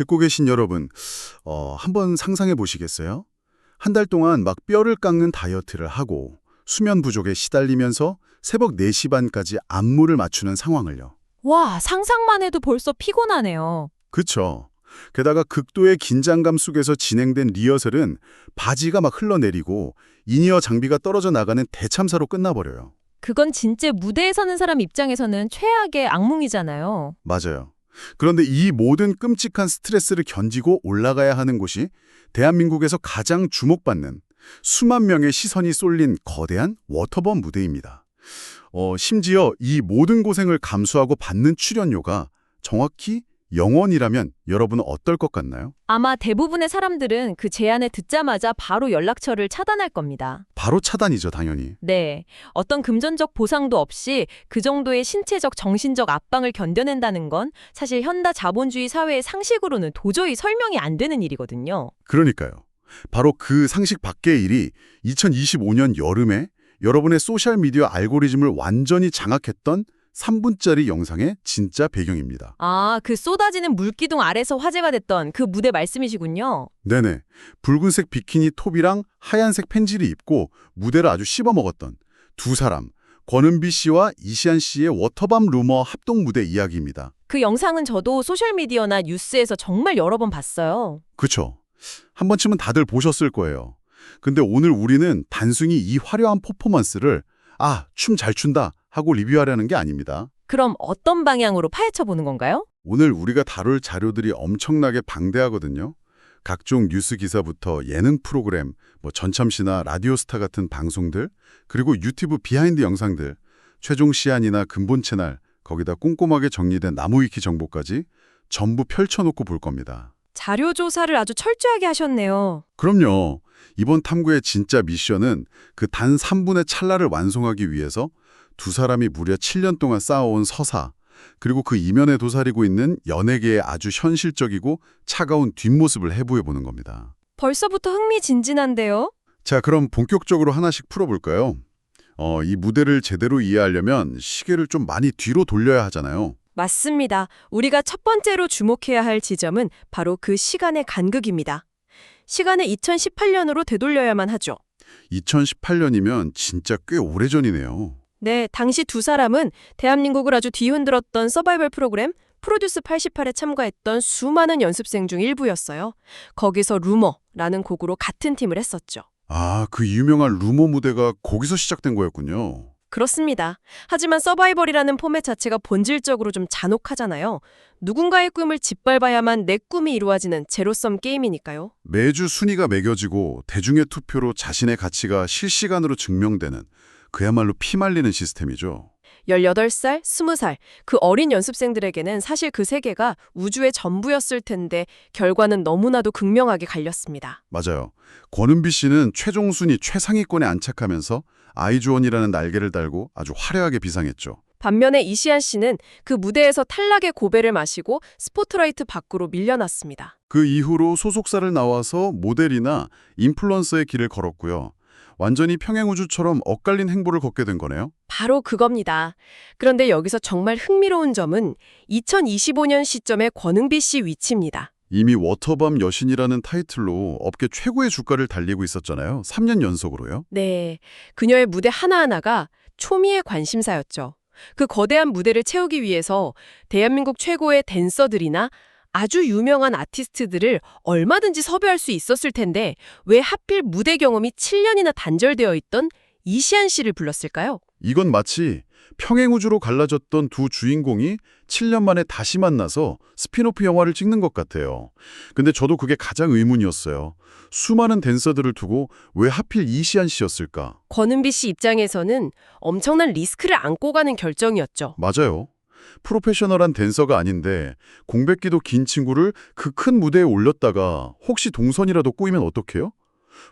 듣고 계신 여러분, 한번 상상해 보시겠어요? 한 달 동안 막 뼈를 깎는 다이어트를 하고 수면 부족에 시달리면서 새벽 4시 반까지 안무를 맞추는 상황을요. 와, 상상만 해도 벌써 피곤하네요. 그쵸. 게다가 극도의 긴장감 속에서 진행된 리허설은 바지가 막 흘러내리고 인이어 장비가 떨어져 나가는 대참사로 끝나버려요. 그건 진짜 무대에 서는 사람 입장에서는 최악의 악몽이잖아요. 맞아요. 그런데 이 모든 끔찍한 스트레스를 견디고 올라가야 하는 곳이 대한민국에서 가장 주목받는 수만 명의 시선이 쏠린 거대한 워터밤 무대입니다. 심지어 이 모든 고생을 감수하고 받는 출연료가 정확히 0원이라면 여러분은 어떨 것 같나요? 아마 대부분의 사람들은 그 제안을 듣자마자 바로 연락처를 차단할 겁니다. 바로 차단이죠, 당연히. 네, 어떤 금전적 보상도 없이 그 정도의 신체적, 정신적 압박을 견뎌낸다는 건 사실 현대 자본주의 사회의 상식으로는 도저히 설명이 안 되는 일이거든요. 그러니까요. 바로 그 상식 밖의 일이 2025년 여름에 여러분의 소셜미디어 알고리즘을 완전히 장악했던 3분짜리 영상의 진짜 배경입니다. 아, 그 쏟아지는 물기둥 아래서 화제가 됐던 그 무대 말씀이시군요. 네네. 붉은색 비키니 톱이랑 하얀색 팬지를 입고 무대를 아주 씹어먹었던 두 사람, 권은비 씨와 이시안 씨의 워터밤 루머 합동 무대 이야기입니다. 그 영상은 저도 소셜미디어나 뉴스에서 정말 여러 번 봤어요. 그쵸? 한 번쯤은 다들 보셨을 거예요. 근데 오늘 우리는 단순히 이 화려한 퍼포먼스를 춤 잘 춘다 하고 리뷰하려는 게 아닙니다. 그럼 어떤 방향으로 파헤쳐 보는 건가요? 오늘 우리가 다룰 자료들이 엄청나게 방대하거든요. 각종 뉴스 기사부터 예능 프로그램, 전참시나 라디오스타 같은 방송들, 그리고 유튜브 비하인드 영상들, 최종 시안이나 근본 채널, 거기다 꼼꼼하게 정리된 나무위키 정보까지 전부 펼쳐놓고 볼 겁니다. 자료 조사를 아주 철저하게 하셨네요. 그럼요. 이번 탐구의 진짜 미션은 그 단 3분의 찰나를 완성하기 위해서 두 사람이 무려 7년 동안 쌓아온 서사, 그리고 그 이면에 도사리고 있는 연예계의 아주 현실적이고 차가운 뒷모습을 해부해보는 겁니다. 벌써부터 흥미진진한데요? 자, 그럼 본격적으로 하나씩 풀어볼까요? 이 무대를 제대로 이해하려면 시계를 좀 많이 뒤로 돌려야 하잖아요. 맞습니다. 우리가 첫 번째로 주목해야 할 지점은 바로 그 시간의 간극입니다. 시간을 2018년으로 되돌려야만 하죠. 2018년이면 진짜 꽤 오래전이네요. 네, 당시 두 사람은 대한민국을 아주 뒤흔들었던 서바이벌 프로그램 프로듀스 88에 참가했던 수많은 연습생 중 일부였어요. 거기서 루머라는 곡으로 같은 팀을 했었죠. 그 유명한 루머 무대가 거기서 시작된 거였군요. 그렇습니다. 하지만 서바이벌이라는 포맷 자체가 본질적으로 좀 잔혹하잖아요. 누군가의 꿈을 짓밟아야만 내 꿈이 이루어지는 제로섬 게임이니까요. 매주 순위가 매겨지고 대중의 투표로 자신의 가치가 실시간으로 증명되는 그야말로 피말리는 시스템이죠. 18살, 20살, 그 어린 연습생들에게는 사실 그 세계가 우주의 전부였을 텐데 결과는 너무나도 극명하게 갈렸습니다. 맞아요. 권은비 씨는 최종 순위 최상위권에 안착하면서 아이즈원이라는 날개를 달고 아주 화려하게 비상했죠. 반면에 이시안 씨는 그 무대에서 탈락의 고배를 마시고 스포트라이트 밖으로 밀려났습니다. 그 이후로 소속사를 나와서 모델이나 인플루언서의 길을 걸었고요. 완전히 평행우주처럼 엇갈린 행보를 걷게 된 거네요. 바로 그겁니다. 그런데 여기서 정말 흥미로운 점은 2025년 시점의 권은비 씨 위치입니다. 이미 워터밤 여신이라는 타이틀로 업계 최고의 주가를 달리고 있었잖아요. 3년 연속으로요. 네, 그녀의 무대 하나하나가 초미의 관심사였죠. 그 거대한 무대를 채우기 위해서 대한민국 최고의 댄서들이나 아주 유명한 아티스트들을 얼마든지 섭외할 수 있었을 텐데 왜 하필 무대 경험이 7년이나 단절되어 있던 이시안 씨를 불렀을까요? 이건 마치 평행우주로 갈라졌던 두 주인공이 7년 만에 다시 만나서 스핀오프 영화를 찍는 것 같아요. 근데 저도 그게 가장 의문이었어요. 수많은 댄서들을 두고 왜 하필 이시안 씨였을까? 권은비 씨 입장에서는 엄청난 리스크를 안고 가는 결정이었죠. 맞아요. 프로페셔널한 댄서가 아닌데 공백기도 긴 친구를 그 큰 무대에 올렸다가 혹시 동선이라도 꼬이면 어떡해요?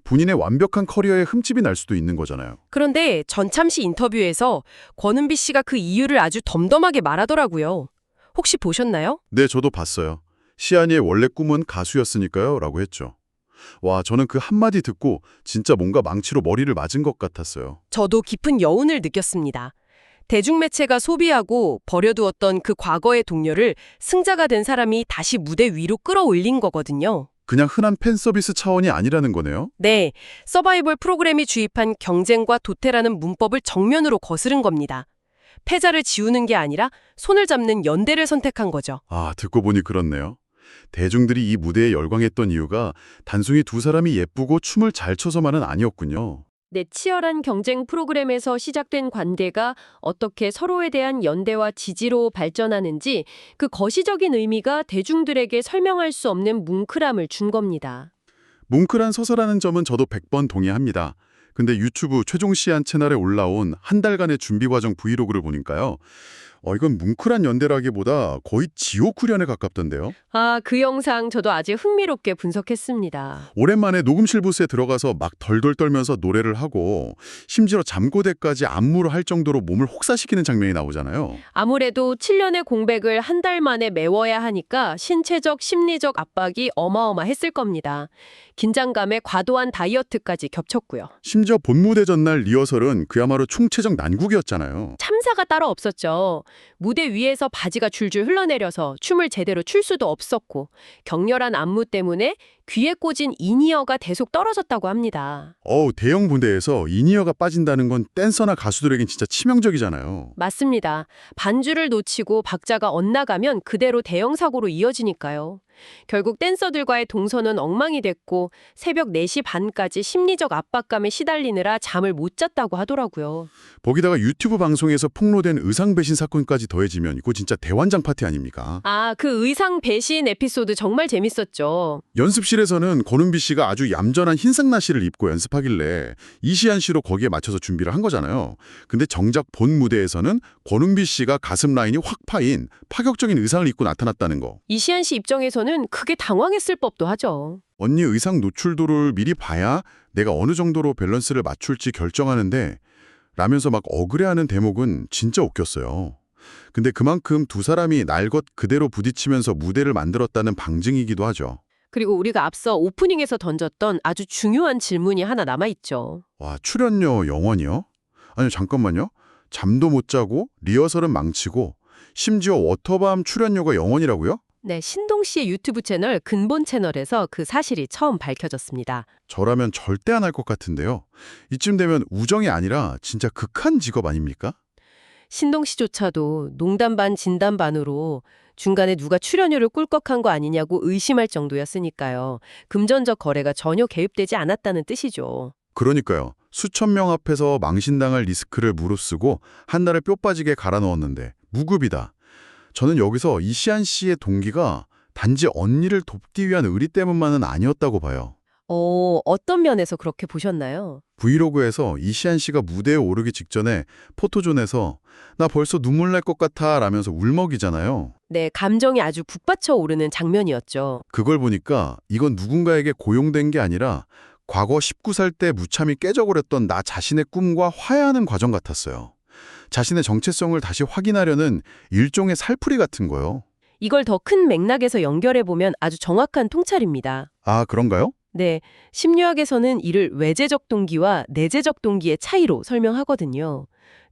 본인의 완벽한 커리어에 흠집이 날 수도 있는 거잖아요. 그런데 전참시 인터뷰에서 권은비 씨가 그 이유를 아주 덤덤하게 말하더라고요. 혹시 보셨나요? 네, 저도 봤어요. 시안이의 원래 꿈은 가수였으니까요 라고 했죠. 와, 저는 그 한마디 듣고 진짜 뭔가 망치로 머리를 맞은 것 같았어요. 저도 깊은 여운을 느꼈습니다. 대중매체가 소비하고 버려두었던 그 과거의 동료를 승자가 된 사람이 다시 무대 위로 끌어올린 거거든요. 그냥 흔한 팬 서비스 차원이 아니라는 거네요. 네, 서바이벌 프로그램이 주입한 경쟁과 도태라는 문법을 정면으로 거스른 겁니다. 패자를 지우는 게 아니라 손을 잡는 연대를 선택한 거죠. 아, 듣고 보니 그렇네요. 대중들이 이 무대에 열광했던 이유가 단순히 두 사람이 예쁘고 춤을 잘 춰서만은 아니었군요. 네, 치열한 경쟁 프로그램에서 시작된 관계가 어떻게 서로에 대한 연대와 지지로 발전하는지 그 거시적인 의미가 대중들에게 설명할 수 없는 뭉클함을 준 겁니다. 뭉클한 서사라는 점은 저도 100번 동의합니다. 근데 유튜브 최종 시한 채널에 올라온 한 달간의 준비 과정 브이로그를 보니까요. 이건 뭉클한 연대라기보다 거의 지옥 훈련에 가깝던데요. 아, 그 영상 저도 아주 흥미롭게 분석했습니다. 오랜만에 녹음실 부스에 들어가서 막 덜덜 떨면서 노래를 하고 심지어 잠꼬대까지 안무를 할 정도로 몸을 혹사시키는 장면이 나오잖아요. 아무래도 7년의 공백을 한 달 만에 메워야 하니까 신체적, 심리적 압박이 어마어마했을 겁니다. 긴장감에 과도한 다이어트까지 겹쳤고요. 심지어 본무대 전날 리허설은 그야말로 총체적 난국이었잖아요. 참사가 따로 없었죠. 무대 위에서 바지가 줄줄 흘러내려서 춤을 제대로 출 수도 없었고 격렬한 안무 때문에 귀에 꽂은 인이어가 계속 떨어졌다고 합니다. 대형 무대에서 인이어가 빠진다는 건 댄서나 가수들에겐 진짜 치명적이잖아요. 맞습니다. 반주를 놓치고 박자가 엇나가면 그대로 대형 사고로 이어지니까요. 결국 댄서들과의 동선은 엉망이 됐고 새벽 4시 반까지 심리적 압박감에 시달리느라 잠을 못 잤다고 하더라고요. 거기다가 유튜브 방송에서 폭로된 의상 배신 사건까지 더해지면 이거 진짜 대환장 파티 아닙니까? 아, 그 의상 배신 에피소드 정말 재밌었죠. 연습실에서는 권은비 씨가 아주 얌전한 흰색 나시를 입고 연습하길래 이시안 씨로 거기에 맞춰서 준비를 한 거잖아요. 근데 정작 본 무대에서는 권은비 씨가 가슴 라인이 확 파인 파격적인 의상을 입고 나타났다는 거. 이시안 씨 입장에서는 크게 당황했을 법도 하죠. 언니 의상 노출도를 미리 봐야 내가 어느 정도로 밸런스를 맞출지 결정하는데 라면서 막 억울해하는 대목은 진짜 웃겼어요. 근데 그만큼 두 사람이 날 것 그대로 부딪히면서 무대를 만들었다는 방증이기도 하죠. 그리고 우리가 앞서 오프닝에서 던졌던 아주 중요한 질문이 하나 남아있죠. 와, 출연료 영원이요? 아니요, 잠깐만요. 잠도 못 자고 리허설은 망치고 심지어 워터밤 출연료가 영원이라고요? 네, 신동 씨의 유튜브 채널 근본 채널에서 그 사실이 처음 밝혀졌습니다. 저라면 절대 안 할 것 같은데요. 이쯤 되면 우정이 아니라 진짜 극한 직업 아닙니까? 신동 씨조차도 농담 반 진담 반으로 중간에 누가 출연료를 꿀꺽한 거 아니냐고 의심할 정도였으니까요. 금전적 거래가 전혀 개입되지 않았다는 뜻이죠. 그러니까요. 수천 명 앞에서 망신당할 리스크를 무릅쓰고 한 달에 뼈 빠지게 갈아 넣었는데 무급이다. 저는 여기서 이시안 씨의 동기가 단지 언니를 돕기 위한 의리 때문만은 아니었다고 봐요. 어떤 면에서 그렇게 보셨나요? 브이로그에서 이시안 씨가 무대에 오르기 직전에 포토존에서 나 벌써 눈물 날 것 같아 라면서 울먹이잖아요. 네, 감정이 아주 북받쳐 오르는 장면이었죠. 그걸 보니까 이건 누군가에게 고용된 게 아니라 과거 19살 때 무참히 깨져버렸던 나 자신의 꿈과 화해하는 과정 같았어요. 자신의 정체성을 다시 확인하려는 일종의 살풀이 같은 거요. 이걸 더 큰 맥락에서 연결해보면 아주 정확한 통찰입니다. 아, 그런가요? 네, 심리학에서는 이를 외재적 동기와 내재적 동기의 차이로 설명하거든요.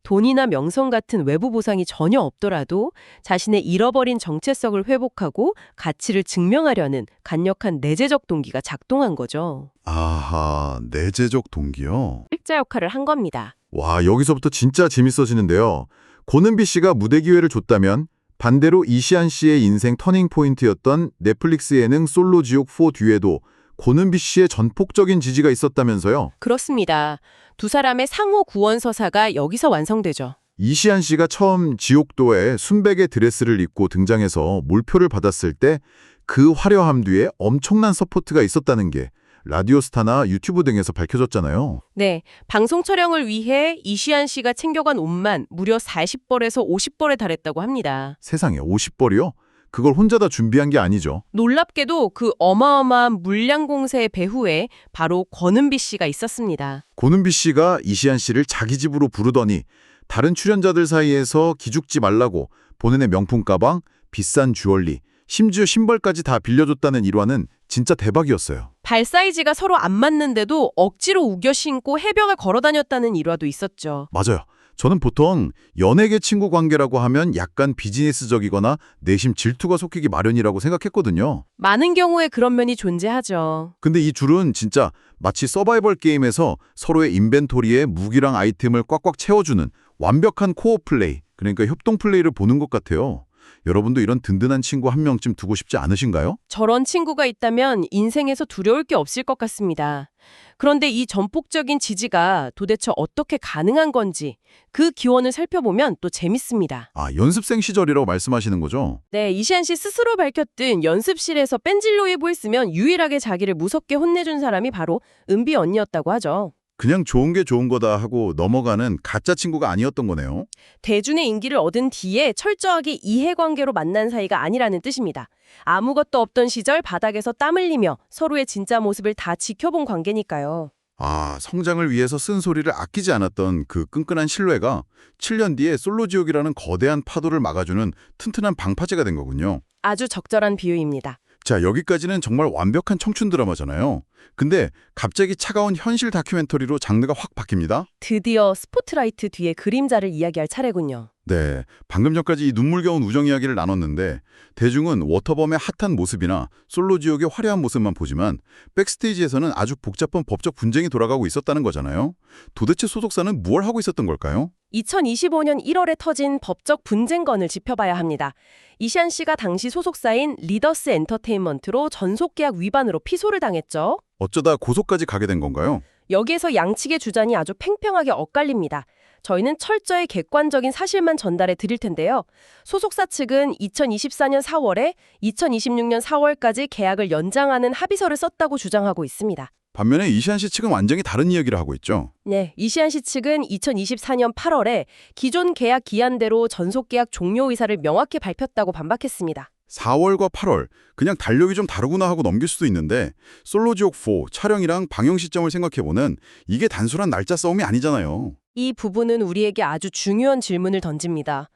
돈이나 명성 같은 외부 보상이 전혀 없더라도 자신의 잃어버린 정체성을 회복하고 가치를 증명하려는 강력한 내재적 동기가 작동한 거죠. 아하, 내재적 동기요? 필자 역할을 한 겁니다. 와, 여기서부터 진짜 재밌어지는데요. 고는비 씨가 무대 기회를 줬다면 반대로 이시안 씨의 인생 터닝 포인트였던 넷플릭스 예능 솔로 지옥 4 뒤에도 고는비 씨의 전폭적인 지지가 있었다면서요. 그렇습니다. 두 사람의 상호 구원 서사가 여기서 완성되죠. 이시안 씨가 처음 지옥도에 순백의 드레스를 입고 등장해서 몰표를 받았을 때 그 화려함 뒤에 엄청난 서포트가 있었다는 게 라디오스타나 유튜브 등에서 밝혀졌잖아요. 네, 방송 촬영을 위해 이시안 씨가 챙겨간 옷만 무려 40벌에서 50벌에 달했다고 합니다. 세상에 50벌이요? 그걸 혼자 다 준비한 게 아니죠. 놀랍게도 그 어마어마한 물량 공세의 배후에 바로 권은비 씨가 있었습니다. 고는비 씨가 이시안 씨를 자기 집으로 부르더니 다른 출연자들 사이에서 기죽지 말라고 본인의 명품 가방, 비싼 주얼리, 심지어 신발까지 다 빌려줬다는 일화는 진짜 대박이었어요. 발 사이즈가 서로 안 맞는데도 억지로 우겨 신고 해병을 걸어 다녔다는 일화도 있었죠. 맞아요. 저는 보통 연예계 친구 관계라고 하면 약간 비즈니스적이거나 내심 질투가 섞이기 마련이라고 생각했거든요. 많은 경우에 그런 면이 존재하죠. 근데 이 줄은 진짜 마치 서바이벌 게임에서 서로의 인벤토리에 무기랑 아이템을 꽉꽉 채워주는 완벽한 코어 플레이, 그러니까 협동 플레이를 보는 것 같아요. 여러분도 이런 든든한 친구 한 명쯤 두고 싶지 않으신가요? 저런 친구가 있다면 인생에서 두려울 게 없을 것 같습니다. 그런데 이 전폭적인 지지가 도대체 어떻게 가능한 건지 그 기원을 살펴보면 또 재밌습니다. 아, 연습생 시절이라고 말씀하시는 거죠? 네, 이시안 씨 스스로 밝혔듯 연습실에서 뺀질로에 보였으면 유일하게 자기를 무섭게 혼내준 사람이 바로 은비 언니였다고 하죠. 그냥 좋은 게 좋은 거다 하고 넘어가는 가짜 친구가 아니었던 거네요. 대준의 인기를 얻은 뒤에 철저하게 이해관계로 만난 사이가 아니라는 뜻입니다. 아무것도 없던 시절 바닥에서 땀 흘리며 서로의 진짜 모습을 다 지켜본 관계니까요. 아, 성장을 위해서 쓴소리를 아끼지 않았던 그 끈끈한 신뢰가 7년 뒤에 솔로지옥이라는 거대한 파도를 막아주는 튼튼한 방파제가 된 거군요. 아주 적절한 비유입니다. 자, 여기까지는 정말 완벽한 청춘 드라마잖아요. 근데 갑자기 차가운 현실 다큐멘터리로 장르가 확 바뀝니다. 드디어 스포트라이트 뒤에 그림자를 이야기할 차례군요. 네, 방금 전까지 이 눈물겨운 우정 이야기를 나눴는데 대중은 워터범의 핫한 모습이나 솔로지옥의 화려한 모습만 보지만 백스테이지에서는 아주 복잡한 법적 분쟁이 돌아가고 있었다는 거잖아요. 도대체 소속사는 뭘 하고 있었던 걸까요? 2025년 1월에 터진 법적 분쟁건을 짚어봐야 합니다. 이시안 씨가 당시 소속사인 리더스 엔터테인먼트로 전속계약 위반으로 피소를 당했죠. 어쩌다 고소까지 가게 된 건가요? 여기에서 양측의 주장이 아주 팽팽하게 엇갈립니다. 저희는 철저히 객관적인 사실만 전달해 드릴 텐데요. 소속사 측은 2024년 4월에 2026년 4월까지 계약을 연장하는 합의서를 썼다고 주장하고 있습니다. 반면에 이시안 씨 측은 완전히 다른 이야기를 하고 있죠. 네, 이시안 씨 측은 2024년 8월에 기존 계약 기한대로 전속계약 종료 의사를 명확히 밝혔다고 반박했습니다. 4월과 8월, 그냥 달력이 좀 다르구나 하고 넘길 수도 있는데 솔로지옥4 촬영이랑 방영 시점을 생각해보면 이게 단순한 날짜 싸움이 아니잖아요. 이 부분은 우리에게 아주 중요한 질문을 던집니다.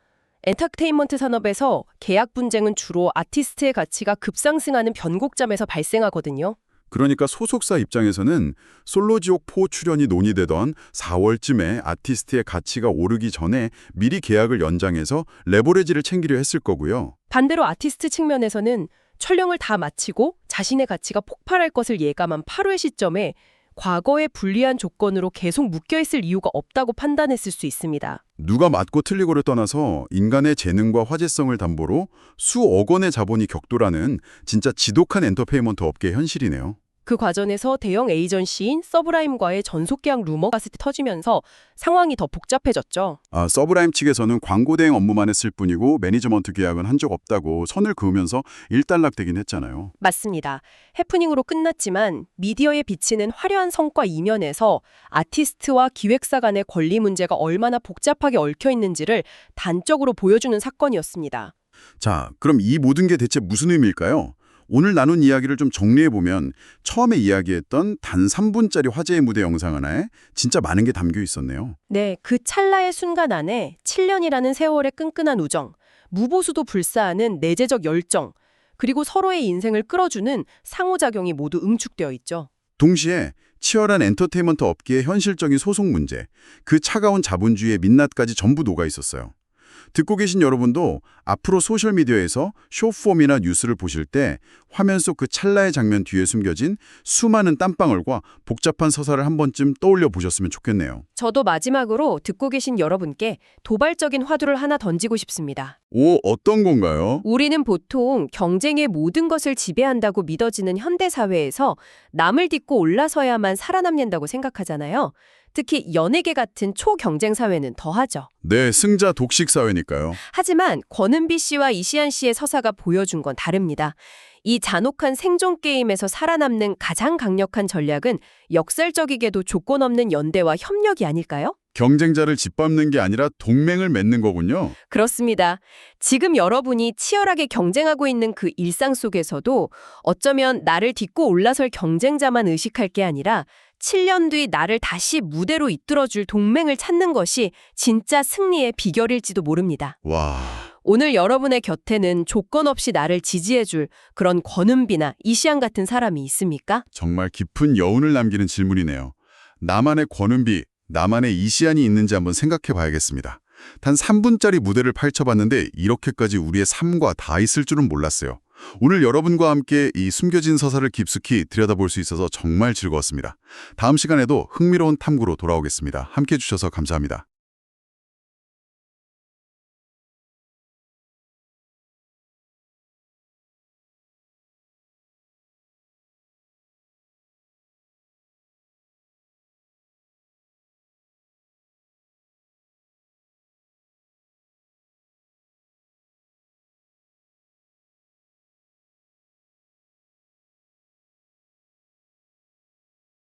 엔터테인먼트 산업에서 계약 분쟁은 주로 아티스트의 가치가 급상승하는 변곡점에서 발생하거든요. 그러니까 소속사 입장에서는 솔로지옥4 출연이 논의되던 4월쯤에 아티스트의 가치가 오르기 전에 미리 계약을 연장해서 레버리지를 챙기려 했을 거고요. 반대로 아티스트 측면에서는 촬영을 다 마치고 자신의 가치가 폭발할 것을 예감한 8월 시점에 과거의 불리한 조건으로 계속 묶여있을 이유가 없다고 판단했을 수 있습니다. 누가 맞고 틀리고를 떠나서 인간의 재능과 화제성을 담보로 수억 원의 자본이 격돌하는 진짜 지독한 엔터테인먼트 업계의 현실이네요. 그 과정에서 대형 에이전시인 서브라임과의 전속계약 루머가 터지면서 상황이 더 복잡해졌죠. 서브라임 측에서는 광고 대행 업무만 했을 뿐이고 매니지먼트 계약은 한 적 없다고 선을 그으면서 일단락되긴 했잖아요. 맞습니다. 해프닝으로 끝났지만 미디어에 비치는 화려한 성과 이면에서 아티스트와 기획사 간의 권리 문제가 얼마나 복잡하게 얽혀 있는지를 단적으로 보여주는 사건이었습니다. 자, 그럼 이 모든 게 대체 무슨 의미일까요? 오늘 나눈 이야기를 좀 정리해보면 처음에 이야기했던 단 3분짜리 화제의 무대 영상 하나에 진짜 많은 게 담겨 있었네요. 네, 그 찰나의 순간 안에 7년이라는 세월의 끈끈한 우정, 무보수도 불사하는 내재적 열정, 그리고 서로의 인생을 끌어주는 상호작용이 모두 응축되어 있죠. 동시에 치열한 엔터테인먼트 업계의 현실적인 소송 문제, 그 차가운 자본주의의 민낯까지 전부 녹아 있었어요. 듣고 계신 여러분도 앞으로 소셜미디어에서 쇼폼이나 뉴스를 보실 때 화면 속 그 찰나의 장면 뒤에 숨겨진 수많은 땀방울과 복잡한 서사를 한 번쯤 떠올려 보셨으면 좋겠네요. 저도 마지막으로 듣고 계신 여러분께 도발적인 화두를 하나 던지고 싶습니다. 오, 어떤 건가요? 우리는 보통 경쟁의 모든 것을 지배한다고 믿어지는 현대사회에서 남을 딛고 올라서야만 살아남는다고 생각하잖아요. 특히 연예계 같은 초경쟁 사회는 더하죠. 네, 승자 독식 사회니까요. 하지만 권은비 씨와 이시안 씨의 서사가 보여준 건 다릅니다. 이 잔혹한 생존 게임에서 살아남는 가장 강력한 전략은 역설적이게도 조건 없는 연대와 협력이 아닐까요? 경쟁자를 짓밟는 게 아니라 동맹을 맺는 거군요. 그렇습니다. 지금 여러분이 치열하게 경쟁하고 있는 그 일상 속에서도 어쩌면 나를 딛고 올라설 경쟁자만 의식할 게 아니라 7년 뒤 나를 다시 무대로 이끌어줄 동맹을 찾는 것이 진짜 승리의 비결일지도 모릅니다. 와, 오늘 여러분의 곁에는 조건 없이 나를 지지해줄 그런 권은비나 이시안 같은 사람이 있습니까? 정말 깊은 여운을 남기는 질문이네요. 나만의 권은비, 나만의 이시안이 있는지 한번 생각해 봐야겠습니다. 단 3분짜리 무대를 펼쳐봤는데 이렇게까지 우리의 삶과 다 있을 줄은 몰랐어요. 오늘 여러분과 함께 이 숨겨진 서사를 깊숙이 들여다볼 수 있어서 정말 즐거웠습니다. 다음 시간에도 흥미로운 탐구로 돌아오겠습니다. 함께해 주셔서 감사합니다.